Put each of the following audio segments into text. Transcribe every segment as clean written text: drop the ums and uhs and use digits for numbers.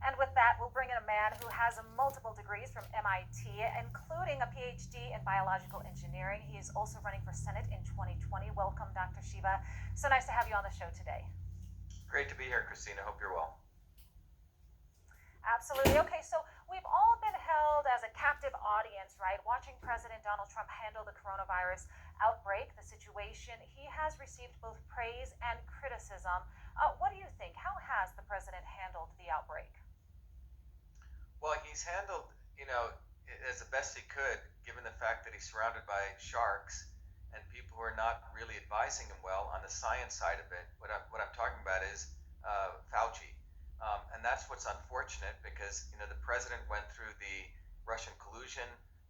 And with that, we'll bring in a man who has multiple degrees from MIT, including a PhD in biological engineering. He is also running for Senate in 2020. Welcome, Dr. Shiva. So nice to have you on the show today. Great to be here, Christina. Hope you're well. Absolutely. Okay, so we've all been held as a captive audience, right? Watching President Donald Trump handle the coronavirus outbreak, the situation. He has received both praise and criticism. What do you think? How has the president handled the outbreak? Well, he's handled, as the best he could, given the fact that he's surrounded by sharks and people who are not really advising him well on the science side of it. What I'm talking about is Fauci. And that's what's unfortunate because, the president went through the Russian collusion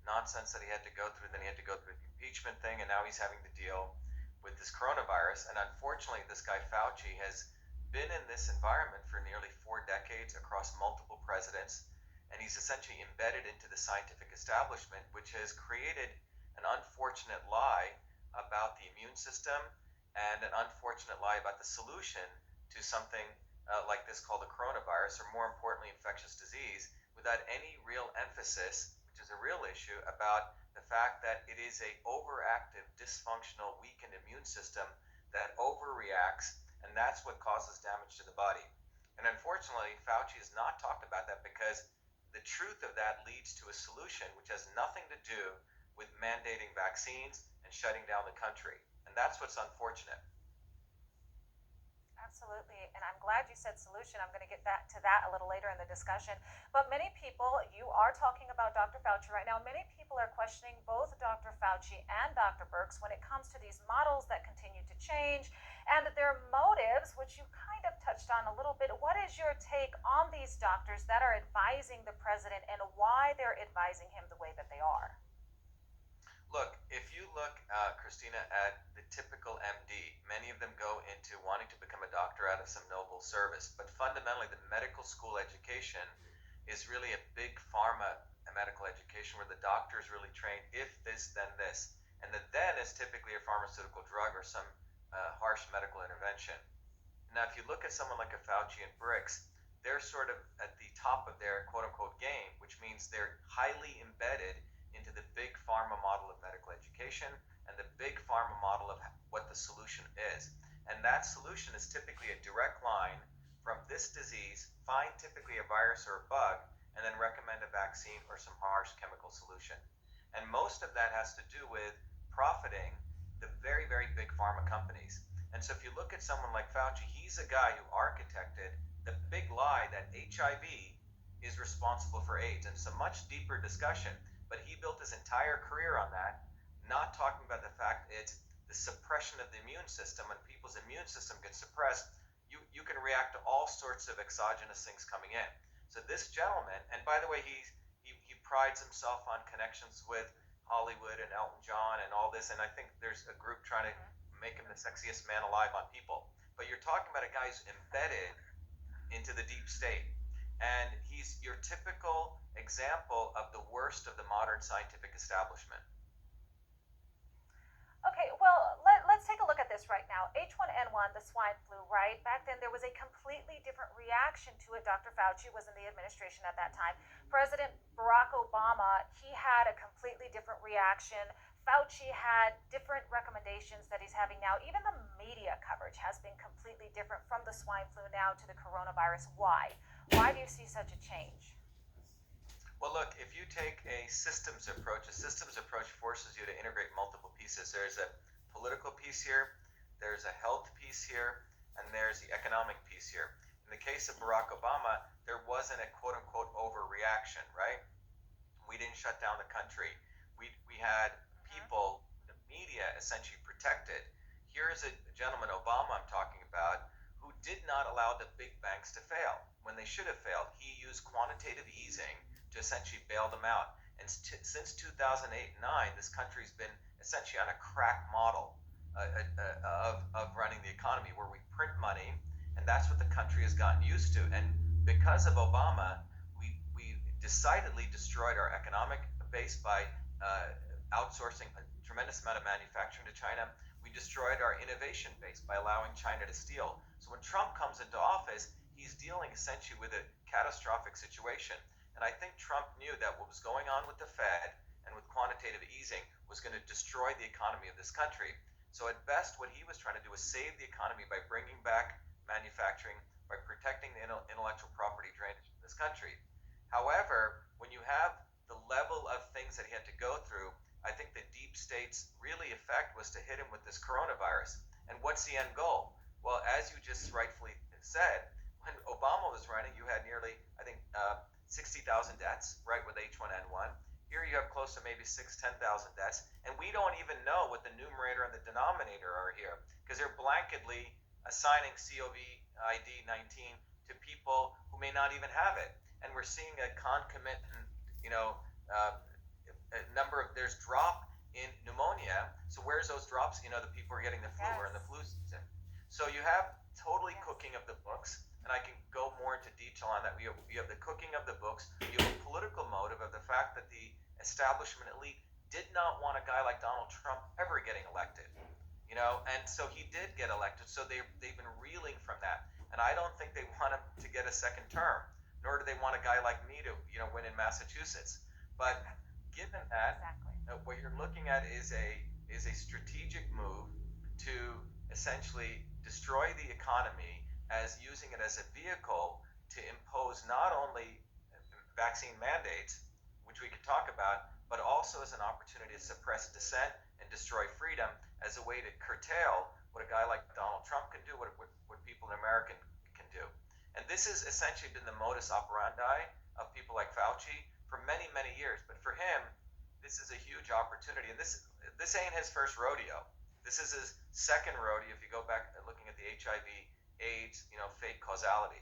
nonsense that he had to go through, then he had to go through the impeachment thing, and now he's having to deal with this coronavirus. And unfortunately, this guy Fauci has been in this environment for nearly 4 decades across multiple presidents, and he's essentially embedded into the scientific establishment, which has created an unfortunate lie about the immune system and an unfortunate lie about the solution to something like this called the coronavirus, or more importantly, infectious disease, without any real emphasis, which is a real issue, about the fact that it is a overactive, dysfunctional, weakened immune system that overreacts, and that's what causes damage to the body. And unfortunately, Fauci has not talked about that because the truth of that leads to a solution which has nothing to do with mandating vaccines and shutting down the country. And that's what's unfortunate. Absolutely, and I'm glad you said solution. I'm going to get back to that a little later in the discussion. But many people, you are talking about Dr. Fauci right now, many people are questioning both Dr. Fauci and Dr. Birx when it comes to these models that continue to change and their motives, which you kind of touched on a little bit. What is your take on these doctors that are advising the president and why they're advising him the way that they are? Look, if you look, Christina, at the typical MD, many of them go into wanting to become a doctor out of some noble service. But fundamentally, the medical school education is really a big pharma medical education where the doctor is really trained if this, then this. And the then is typically a pharmaceutical drug or some harsh medical intervention. Now, if you look at someone like a Fauci and Birx, they're sort of at the top of their quote-unquote game, which means they're highly embedded into the big pharma model of medical education and the big pharma model of what the solution is. And that solution is typically a direct line from this disease, find typically a virus or a bug, and then recommend a vaccine or some harsh chemical solution. And most of that has to do with profiting the very, very big pharma companies. And so if you look at someone like Fauci, he's a guy who architected the big lie that HIV is responsible for AIDS. And it's a much deeper discussion. But he built his entire career on that, not talking about the fact it's the suppression of the immune system. When people's immune system gets suppressed, you can react to all sorts of exogenous things coming in. So this gentleman, and by the way, he prides himself on connections with Hollywood and Elton John and all this, and I think there's a group trying to make him the sexiest man alive on people. But you're talking about a guy who's embedded into the deep state. And he's your typical example of the worst of the modern scientific establishment. Okay, well, let's take a look at this right now. H1N1, the swine flu, right? Back then, there was a completely different reaction to it. Dr. Fauci was in the administration at that time. President Barack Obama, he had a completely different reaction. Fauci had different recommendations that he's having now. Even the media coverage has been completely different from the swine flu now to the coronavirus. Why? Why do you see such a change? Well, look, if you take a systems approach forces you to integrate multiple pieces. There's a political piece here, there's a health piece here, and there's the economic piece here. In the case of Barack Obama, there wasn't a quote-unquote overreaction, right? We didn't shut down the country. We had people, the media essentially protected. Here is a gentleman, Obama I'm talking about, who did not allow the big banks to fail when they should have failed. He used quantitative easing to essentially bail them out. And since 2008 and 9, this country's been essentially on a crack model of running the economy, where we print money, and that's what the country has gotten used to. And because of Obama, we decidedly destroyed our economic base by outsourcing a tremendous amount of manufacturing to China. We destroyed our innovation base by allowing China to steal. So when Trump comes into office, he he's dealing essentially with a catastrophic situation. And I think Trump knew that what was going on with the Fed and with quantitative easing was going to destroy the economy of this country. So at best, what he was trying to do was save the economy by bringing back manufacturing, by protecting the intellectual property drainage in this country. However, when you have the level of things that he had to go through, I think the deep state's really effect was to hit him with this coronavirus. And what's the end goal? Well, as you just rightfully said, when Obama was running, you had nearly, I think, 60,000 deaths, right, with H1N1. Here you have close to maybe 10,000 deaths, and we don't even know what the numerator and the denominator are here because they're blanketly assigning COVID-19 to people who may not even have it. And we're seeing a concomitant, a number of, there's drop in pneumonia. So where's those drops? The people are getting the flu or in the flu season. So you have totally cooking of the books, and I can go more into detail on that. You have the cooking of the books. You have a political motive of the fact that the establishment elite did not want a guy like Donald Trump ever getting elected, and so he did get elected. So they've been reeling from that, and I don't think they want him to get a second term, nor do they want a guy like me to, win in Massachusetts. But given that, what you're looking at is a strategic move to essentially destroy the economy as using it as a vehicle to impose not only vaccine mandates, which we could talk about, but also as an opportunity to suppress dissent and destroy freedom as a way to curtail what a guy like Donald Trump can do, what people in America can do. And this has essentially been the modus operandi of people like Fauci for many, many years. But for him, this is a huge opportunity. And this ain't his first rodeo. This is his second rodeo if you go back looking at the HIV, AIDS, fake causality.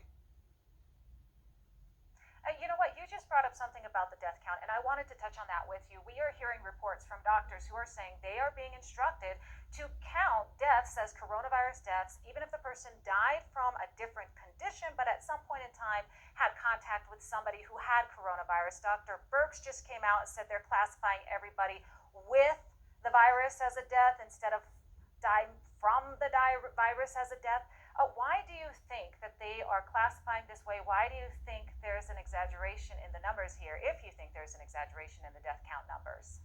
You know what? You just brought up something about the death count, and I wanted to touch on that with you. We are hearing reports from doctors who are saying they are being instructed to count deaths as coronavirus deaths, even if the person died from a different condition, but at some point in time had contact with somebody who had coronavirus. Dr. Birx just came out and said they're classifying everybody with the virus as a death instead of dying from the virus as a death. Why do you think that they are classifying this way? Why do you think there's an exaggeration in the numbers here, if you think there's an exaggeration in the death count numbers?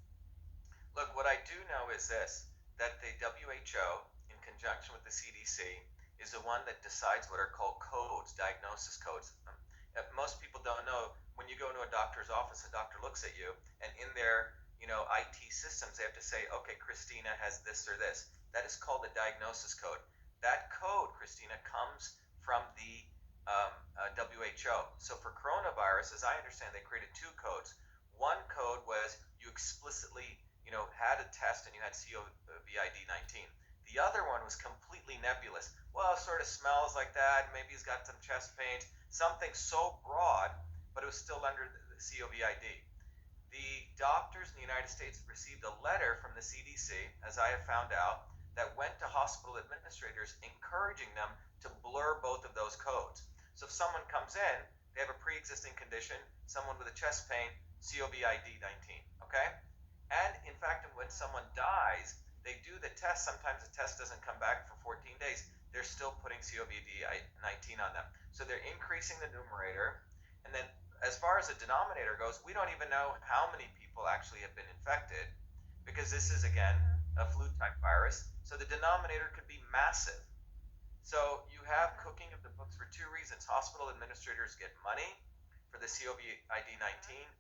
Look, what I do know is this, that the WHO, in conjunction with the CDC, is the one that decides what are called codes, diagnosis codes. Most people don't know, when you go into a doctor's office, a doctor looks at you, and in their IT systems, they have to say, okay, Christina has this or this. That is called a diagnosis code. That code, Christina, comes from the WHO. So for coronavirus, as I understand, they created two codes. One code was you explicitly, had a test and you had COVID-19. The other one was completely nebulous. Well, it sort of smells like that. Maybe he's got some chest pains. Something so broad, but it was still under the COVID. The doctors in the United States received a letter from the CDC, as I have found out, that went to hospital administrators encouraging them to blur both of those codes. So if someone comes in, they have a pre-existing condition, someone with a chest pain, COVID-19, okay? And in fact, when someone dies, they do the test. Sometimes the test doesn't come back for 14 days. They're still putting COVID-19 on them. So they're increasing the numerator. And then as far as the denominator goes, we don't even know how many people actually have been infected, because this is, again, a flu-type virus. So the denominator could be massive. So you have cooking of the books for two reasons. Hospital administrators get money for the COVID-19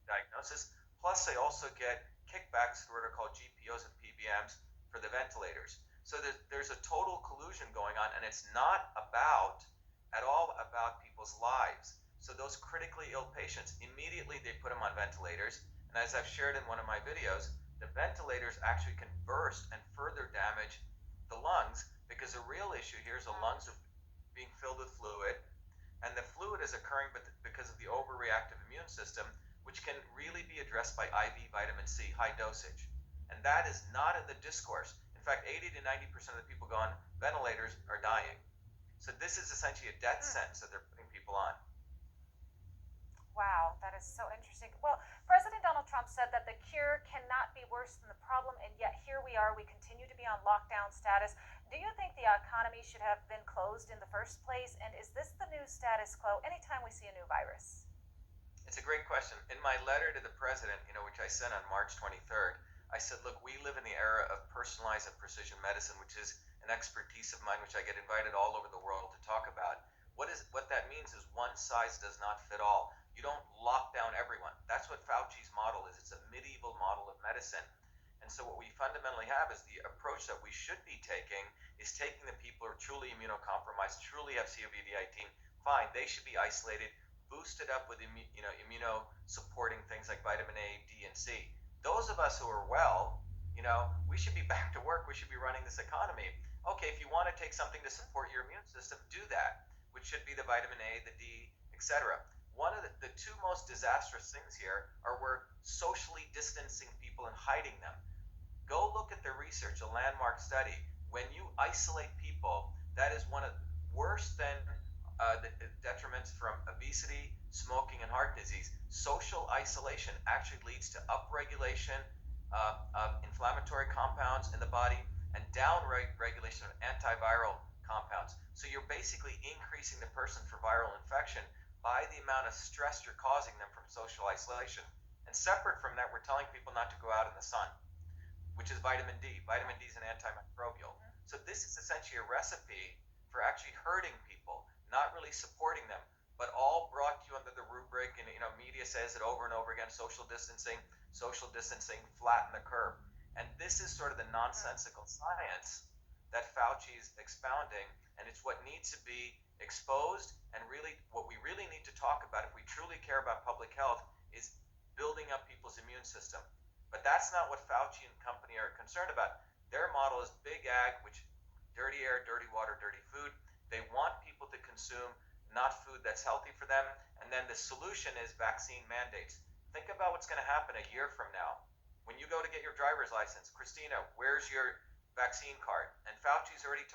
diagnosis, plus they also get kickbacks through what are called GPOs and PBMs for the ventilators. So there's a total collusion going on, and it's not at all about people's lives. So those critically ill patients, immediately they put them on ventilators. And as I've shared in one of my videos, the ventilators actually can burst and further damage the lungs, because the real issue here is the lungs are being filled with fluid, and the fluid is occurring because of the overreactive immune system, which can really be addressed by IV vitamin C, high dosage. And that is not in the discourse. In fact, 80 to 90% of the people go on ventilators are dying. So this is essentially a death sentence that they're putting people on. Wow, that is so interesting. Well, President Donald Trump said that the cure cannot be worse than the problem, and yet here we are. We continue to be on lockdown status. Do Do you think the economy should have been closed in the first place? And is this the new status quo anytime we see a new virus? It's a great question. In my letter to the president, which I sent on March 23rd, I said, look, we live in the era of personalized and precision medicine, which is an expertise of mine, which I get invited all over the world to talk about. What that means is one size does not fit all. You don't lock down everyone. That's what Fauci's model is. It's a medieval model of medicine. And so what we fundamentally have is the approach that we should be taking is taking the people who are truly immunocompromised, truly have COVID-19, fine, they should be isolated, boosted up with immunosupporting things like vitamin A, D, and C. Those of us who are well, we should be back to work. We should be running this economy. Okay, if you want to take something to support your immune system, do that, which should be the vitamin A, the D, etc. One of the two most disastrous things here are we're socially distancing people and hiding them. Go look at the research, a landmark study. When you isolate people, that is one of worse than the detriments from obesity, smoking, and heart disease. Social isolation actually leads to upregulation of inflammatory compounds in the body and downregulation of antiviral compounds. So you're basically increasing the person for viral infection by the amount of stress you're causing them from social isolation. And separate from that, we're telling people not to go out in the sun, which is vitamin D. Vitamin D is an antimicrobial. So this is essentially a recipe for actually hurting people, not really supporting them, but all brought to you under the rubric, and media says it over and over again, social distancing, flatten the curve. And this is sort of the nonsensical science that Fauci is expounding, and it's what needs to be exposed, and really what we really need to talk about if we truly care about public health is building up people's immune system. But that's not what Fauci and company are concerned about. Their model is big ag, which dirty air, dirty water, dirty food. They want people to consume not food that's healthy for them. And then the solution is vaccine mandates. Think about what's going to happen a year from now. When you go to get your driver's license, Christina, where's your vaccine card? And Fauci's already